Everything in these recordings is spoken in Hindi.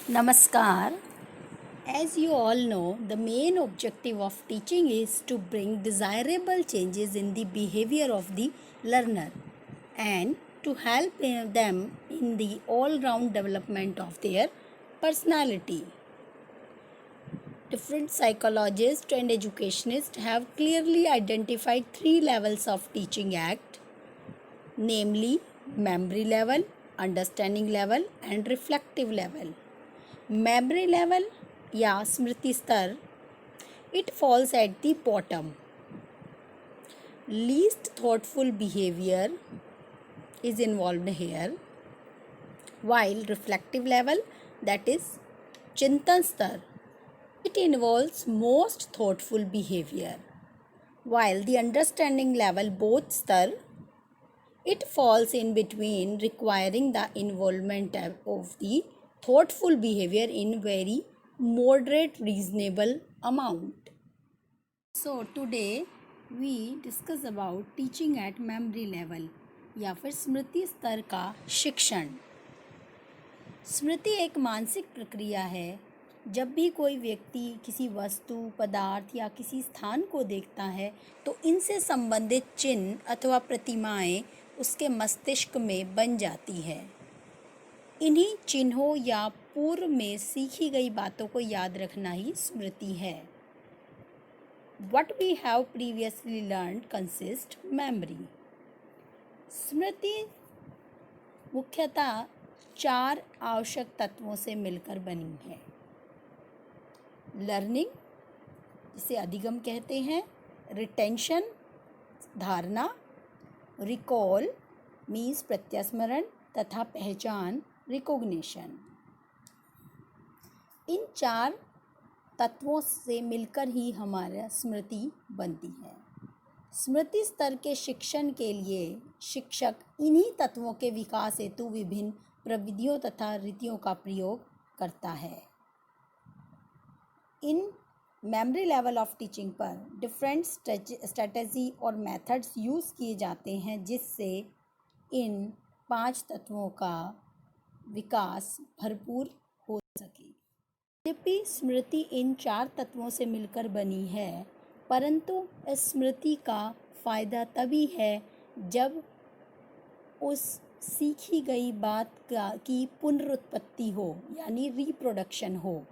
Namaskar. As you all know, the main objective of teaching is to bring desirable changes in the behavior of the learner and to help them in the all round development of their personality. Different psychologists and educationists have clearly identified three levels of teaching act, namely memory level, understanding level, and reflective level. Memory level या स्मृति स्तर, it falls at the bottom. Least thoughtful behavior is involved here, while reflective level, that is चिंतन स्तर, it involves most thoughtful behavior, while the understanding level, both स्तर, it falls in between, requiring the involvement of the thoughtful behavior in very moderate reasonable amount. So today we discuss about teaching at memory level या फिर स्मृति स्तर का शिक्षण. स्मृति एक मानसिक प्रक्रिया है. जब भी कोई व्यक्ति किसी वस्तु, पदार्थ या किसी स्थान को देखता है तो इनसे संबंधित चिन्ह अथवा प्रतिमाएं उसके मस्तिष्क में बन जाती है. इन्हीं चिन्हों या पूर्व में सीखी गई बातों को याद रखना ही स्मृति है. What we have previously learned consists memory. स्मृति मुख्यतः 4 आवश्यक तत्वों से मिलकर बनी है. लर्निंग, जिसे अधिगम कहते हैं, रिटेंशन, धारणा, रिकॉल मीन्स प्रत्यास्मरण, तथा पहचान, रिकॉग्निशन. इन 4 तत्वों से मिलकर ही हमारा स्मृति बनती है. स्मृति स्तर के शिक्षण के लिए शिक्षक इन्हीं तत्वों के विकास हेतु विभिन्न प्रविधियों तथा रीतियों का प्रयोग करता है. In memory level of teaching पर डिफरेंट स्ट्रेटजी और मेथड्स यूज़ किए जाते हैं जिससे इन 5 तत्वों का विकास भरपूर हो सके. यद्यपि स्मृति इन 4 तत्वों से मिलकर बनी है, परंतु इस स्मृति का फ़ायदा तभी है जब उस सीखी गई बात की पुनरुत्पत्ति हो, यानी रिप्रोडक्शन हो.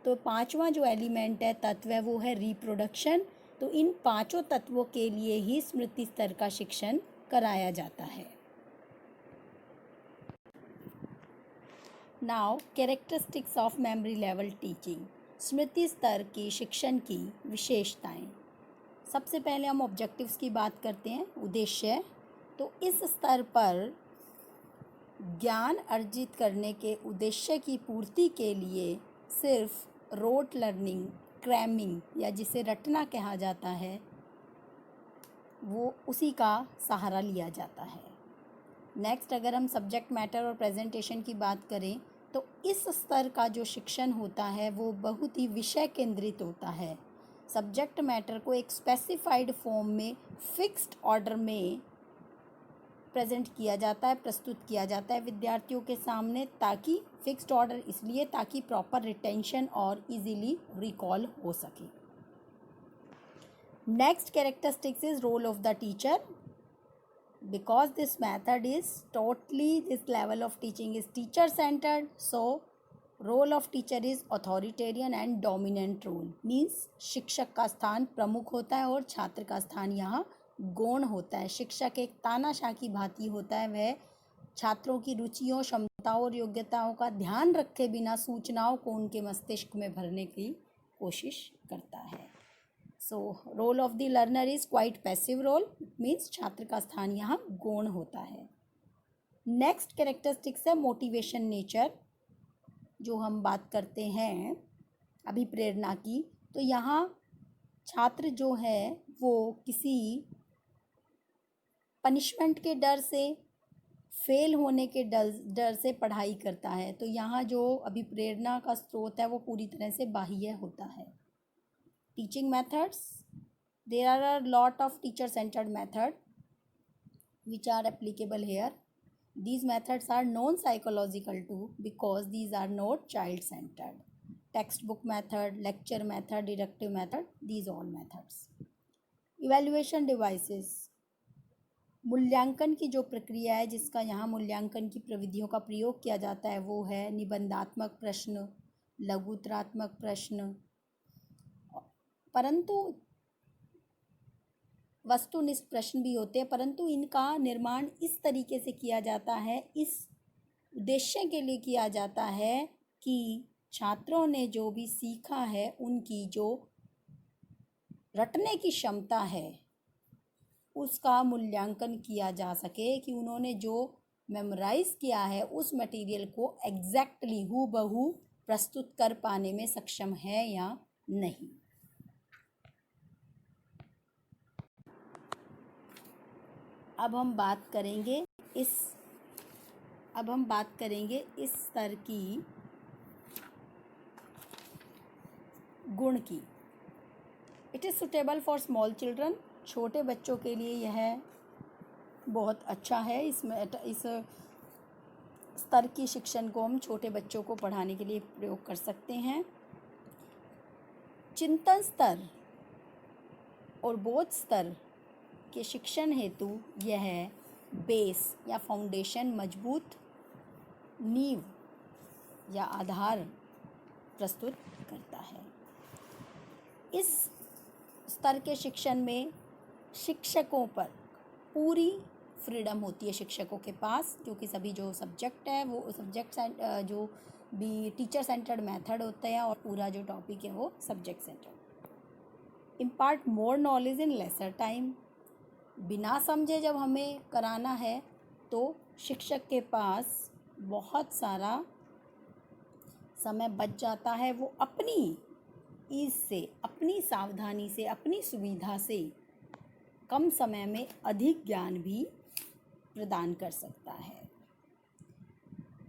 तो 5वां जो एलिमेंट है, तत्व है, वो है रिप्रोडक्शन. तो इन 5 तत्वों के लिए ही स्मृति स्तर का शिक्षण कराया जाता है. Now characteristics of memory level teaching. स्मृति स्तर की शिक्षण की विशेषताएं. सबसे पहले हम ऑब्जेक्टिव्स की बात करते हैं, उद्देश्य. तो इस स्तर पर ज्ञान अर्जित करने के उद्देश्य की पूर्ति के लिए सिर्फ रोट लर्निंग, क्रैमिंग या जिसे रटना कहा जाता है, वो उसी का सहारा लिया जाता है. नेक्स्ट, अगर हम सब्जेक्ट मैटर और प्रेजेंटेशन की बात करें तो इस स्तर का जो शिक्षण होता है वो बहुत ही विषय केंद्रित होता है. सब्जेक्ट मैटर को एक स्पेसिफाइड फॉर्म में फिक्स्ड ऑर्डर में प्रेजेंट किया जाता है, प्रस्तुत किया जाता है विद्यार्थियों के सामने, ताकि फिक्स्ड ऑर्डर इसलिए ताकि प्रॉपर रिटेंशन और इजीली रिकॉल हो सके. Next characteristics is role of the teacher. Because this method is this level of teaching is teacher centered, so role of teacher is authoritarian and dominant role. means शिक्षक का स्थान प्रमुख होता है और छात्र का स्थान यहाँ गौण होता है. शिक्षक एक तानाशाह की भांति होता है. वह छात्रों की रुचियों, क्षमताओं और योग्यताओं का ध्यान रखे बिना सूचनाओं को उनके मस्तिष्क में भरने की कोशिश करता है. So role of the learner is quite passive role. Means छात्र का स्थान यहाँ गौण होता है. नेक्स्ट कैरेक्टरिस्टिक्स है मोटिवेशन नेचर. जो हम बात करते हैं अभिप्रेरणा की, तो यहाँ छात्र जो है वो किसी पनिशमेंट के डर से, फेल होने के डर से पढ़ाई करता है. तो यहाँ जो अभिप्रेरणा का स्रोत है वो पूरी तरह से बाह्य होता है. Teaching methods, there are a lot of teacher centered method which are applicable here. These methods are non-psychological too because these are not child-centered. Textbook method, lecture method, deductive method, these all methods. Evaluation devices, मूल्यांकन की जो प्रक्रिया है जिसका यहाँ मूल्यांकन की प्रविधियों का प्रयोग किया जाता है वो है निबंधात्मक प्रश्न, लघुत्तरात्मक प्रश्न, परंतु वस्तुनिष्ठ प्रश्न भी होते हैं, परंतु इनका निर्माण इस तरीके से किया जाता है, इस उद्देश्य के लिए किया जाता है कि छात्रों ने जो भी सीखा है उनकी जो रटने की क्षमता है उसका मूल्यांकन किया जा सके कि उन्होंने जो मेमोराइज किया है उस मटेरियल को एग्जैक्टली हूबहू प्रस्तुत कर पाने में सक्षम है या नहीं। अब हम बात करेंगे इस स्तर की गुण की। It is suitable for small children, छोटे बच्चों के लिए यह बहुत अच्छा है। इस स्तर की शिक्षण को हम छोटे बच्चों को पढ़ाने के लिए प्रयोग कर सकते हैं। चिंतन स्तर और बोध स्तर के शिक्षण हेतु यह बेस या फाउंडेशन, मजबूत नींव या आधार प्रस्तुत करता है। इस स्तर के शिक्षण में शिक्षकों पर पूरी फ्रीडम होती है शिक्षकों के पास, क्योंकि सभी जो सब्जेक्ट है वो जो भी टीचर सेंटर्ड मेथड होते हैं और पूरा जो टॉपिक है वो subject centred. Impart more knowledge in lesser time, बिना समझे जब हमें कराना है तो शिक्षक के पास बहुत सारा समय बच जाता है, वो अपनी ईज़ से, अपनी सावधानी से, अपनी सुविधा से कम समय में अधिक ज्ञान भी प्रदान कर सकता है।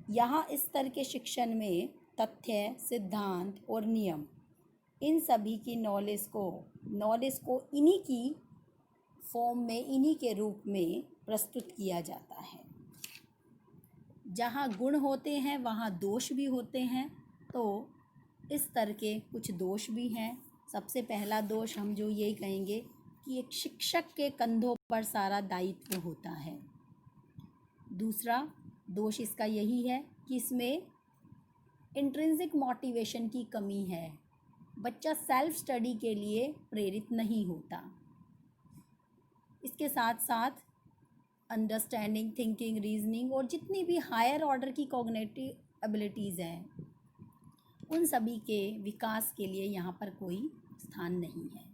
यहाँ इस स्तर के शिक्षण में तथ्य, सिद्धांत और नियम, इन सभी की नॉलेज को इन्हीं की फॉर्म में, इन्हीं के रूप में प्रस्तुत किया जाता है। जहाँ गुण होते हैं वहाँ दोष भी होते हैं, तो इस स्तर के कुछ दोष भी हैं। सबसे पहला दोष हम जो यही कहेंगे कि एक शिक्षक के कंधों पर सारा दायित्व होता है। दूसरा दोष इसका यही है कि इसमें इंट्रिंसिक मोटिवेशन की कमी है, बच्चा सेल्फ स्टडी के लिए प्रेरित नहीं होता। इसके साथ साथ अंडरस्टैंडिंग, थिंकिंग, रीजनिंग और जितनी भी हायर ऑर्डर की कॉग्निटिव एबिलिटीज़ हैं उन सभी के विकास के लिए यहाँ पर कोई स्थान नहीं है।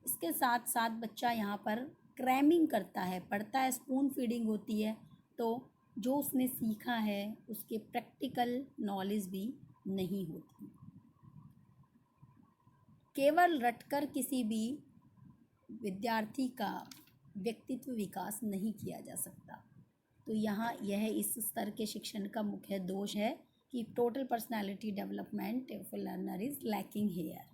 इसके साथ साथ बच्चा यहाँ पर क्रैमिंग करता है, पढ़ता है, स्पून फीडिंग होती है, तो जो उसने सीखा है उसके प्रैक्टिकल नॉलेज भी नहीं होती। केवल रटकर किसी भी विद्यार्थी का व्यक्तित्व विकास नहीं किया जा सकता। तो यहाँ यह इस स्तर के शिक्षण का मुख्य दोष है कि total personality development of a learner is lacking here.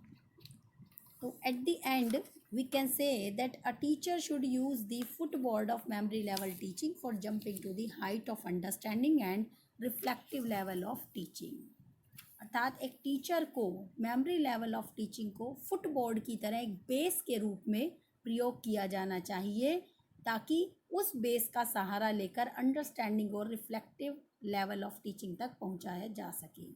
तो at the end we can say that a teacher should use the footboard of memory level teaching for jumping to the height of understanding and reflective level of teaching। अर्थात एक टीचर को मेमोरी लेवल ऑफ टीचिंग को फुटबोर्ड की तरह एक बेस के रूप में प्रयोग किया जाना चाहिए, ताकि उस बेस का सहारा लेकर अंडरस्टैंडिंग और रिफ्लेक्टिव लेवल ऑफ टीचिंग तक पहुंचाया जा सके।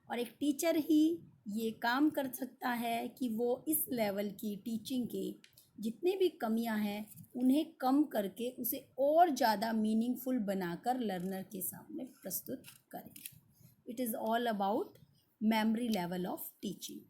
और एक टीचर ही ये काम कर सकता है कि वो इस लेवल की टीचिंग के जितनी भी कमियां हैं उन्हें कम करके उसे और ज़्यादा मीनिंगफुल बनाकर लर्नर के सामने प्रस्तुत करें। It is all about memory level of teaching.